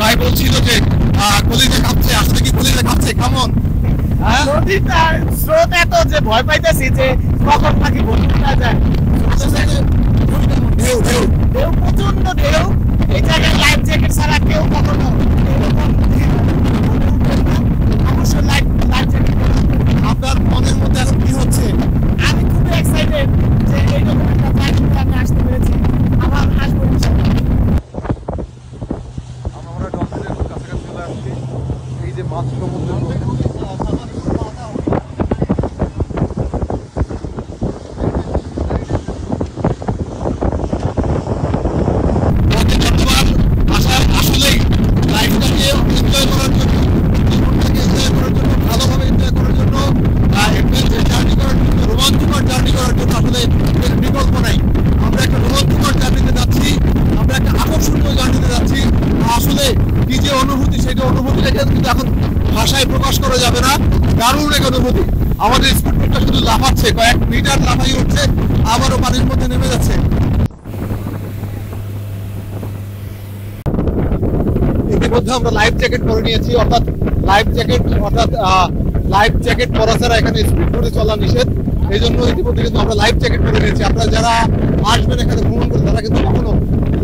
ভাই বলছিল যে কলিজা কাঁপছে, আসলে কি কলিজা কাঁপছে? কেমন নদীটার স্রোত এত যে ভয় পাইতেছি যে কখন নাকি বন্ধু না যায়। ঢেউ ঢেউ ঢেউ প্রচন্ড ঢেউ। এই জায়গায় লাইফ জ্যাকেট ছাড়া কেউ কখনো এরকম অবশ্যই লাইফ জ্যাকেট। আপনার মনের মধ্যে এখন কি হচ্ছে? আমি খুবই এক্সাইটেড যে এইরকম একটা জায়গায় আমি আসতে পেরেছি, আবার আসবো ইনশাআল্লাহ। আমরা ডলফিনের খুব কাছাকাছি চলে আসছি। এই যে মাছ সমুদ্রের আসলেই লাইফটাকে এনজয় করার জন্য, জীবনটাকে এনজয় করার জন্য, ভালোভাবে এনজয় করার জন্য, অ্যাডভেঞ্চার জার্নি করার জন্য, রোমাঞ্চকর জার্নি করার জন্য আসলে এর বিকল্প নাই। আমরা একটা রোমাঞ্চকর জার্নিতে যাচ্ছি, আমরা একটা আকর্ষণীয় জার্নিতে যাচ্ছি। আসলে কি যে অনুভূতি, সেটা অনুভূতিটাকে কিন্তু এখন ভাষায় প্রকাশ করা যাবে না। দারুণ এক অনুভূতি। আমাদের স্পিডবোটটা শুধু লাফাচ্ছে, কয়েক মিটার লাফাই উঠছে, আবারও পানির মধ্যে নেমে যাচ্ছে। ইতিমধ্যে আমরা লাইফ জ্যাকেট পরে নিয়েছি, অর্থাৎ লাইফ জ্যাকেট পরা ছাড়া এখানে স্পিডবোটে চলা নিষেধ। এই জন্য ইতিমধ্যে কিন্তু আমরা লাইফ জ্যাকেট পরে নিয়েছি। আপনারা যারা আসবেন এখানে ভ্রমণ করে, তারা কিন্তু কখনো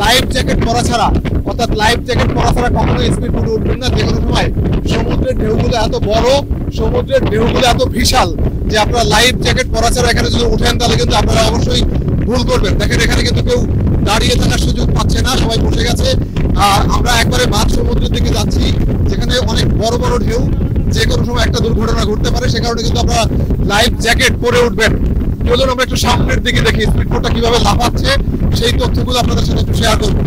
লাইফ জ্যাকেট পরা ছাড়া, অর্থাৎ লাইফ জ্যাকেট পরা ছাড়া কখনো স্পিডবোটে উঠবেন না। যে কোনো সময় সমুদ্রের ঢেউগুলো এত বড়, সমুদ্রের ঢেউগুলো এত বিশাল যে আপনারা লাইফ জ্যাকেট পরা ছাড়া এখানে যদি উঠেন তাহলে কিন্তু আপনারা অবশ্যই ভুল করবেন। দেখেন এখানে কিন্তু কেউ দাঁড়িয়ে থাকার সুযোগ পাচ্ছে না, সবাই বসে গেছে। আমরা একবারে মাঝ সমুদ্রের দিকে যাচ্ছি, যেখানে অনেক বড় বড় ঢেউ, যে কোনো সময় একটা দুর্ঘটনা ঘটতে পারে। সে কারণে কিন্তু আপনারা লাইফ জ্যাকেট পরে উঠবেন। চলুন আমরা একটু সামনের দিকে দেখি স্পিডবোটটা কিভাবে লাফাচ্ছে, সেই তথ্যগুলো আপনাদের সাথে একটু শেয়ার করবো।